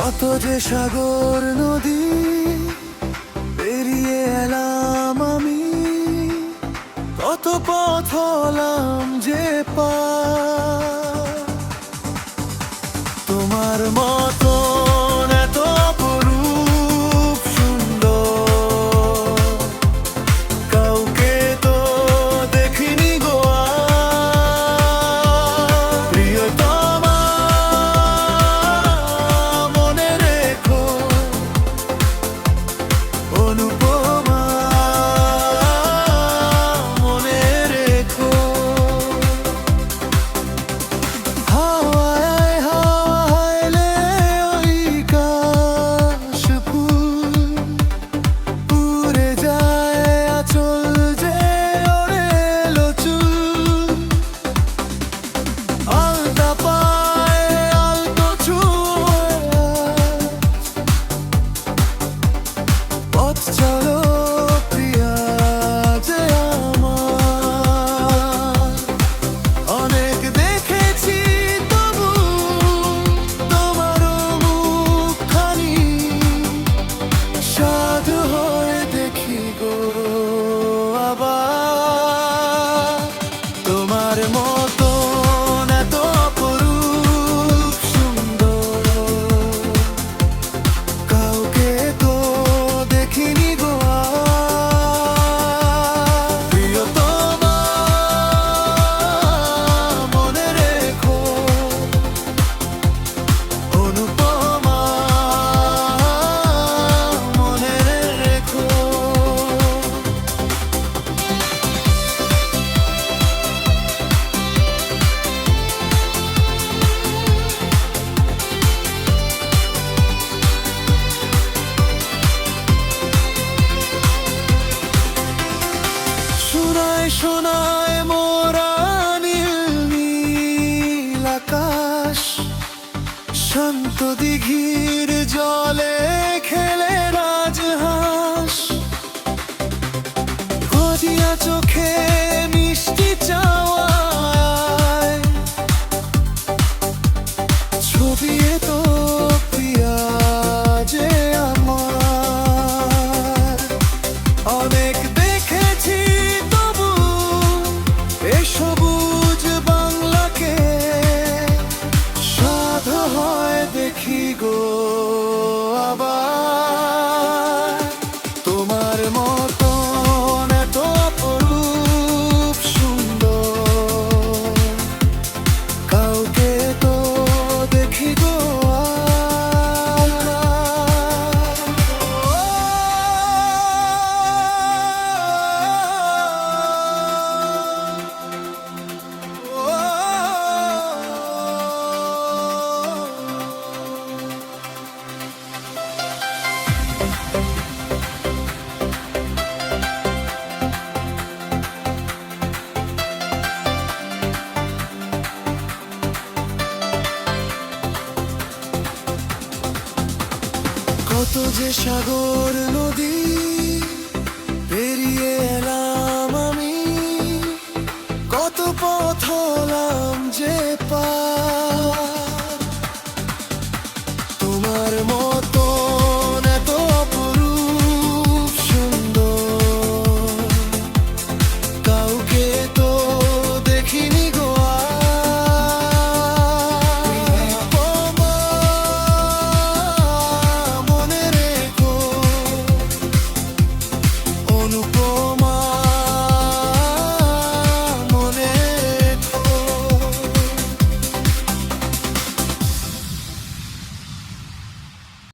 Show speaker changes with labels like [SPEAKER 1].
[SPEAKER 1] কত যে সাগর নদী পেরিয়ে এলাম আমি, কত পথ হলাম যে পার। তোমার মতন এত অপরূপ সুন্দর কাউকে তো দেখিনি গো আর। প্রিয়তমা মনে রেখো, অনুপমা মনে রেখো। হাওয়ায় হাওয়াইলে ওই কাশফুল উড়ে যায়, আঁচল যে ওড়ে এলো চুল। আলতা পায়ে আলতো ছুঁয়ে পথ চলো প্রিয়া যে আমার। অনেক দেখেছি তবু তোমারও মুখখানি, সাধু হয়ে দেখি গো আবার। তোমার মতন এত অপরূপ সুন্দর কাউকে তো দেখিনি গো আর। প্রিয়তমা মনে রেখো, অনুপমা মনে রেখো। শোনায় শোনায় মোরা নীল নীল আকাশ, শান্ত দিঘির জলে খেলে রাজহাঁস। গজিয়া চোখে মিষ্টি চাওয়ায় ছবি তো প্রিয়া যে আমার। অনেক দেখেছি তবু এ সবুজ বাংলাকে, সাধু হয় দেখি গো আবার। তোমার মতন এত অপরূপ সুন্দর কাউকে তো দেখি গো কত যে সাগর নদী পেরিয়ে এলাম আমি, কত পথ হলাম যে পার। তোমার মতন এত অপরূপ সুন্দর কাউকে তো দেখিনি গো আর। অনুপমা মনে রেখো, অনুপমা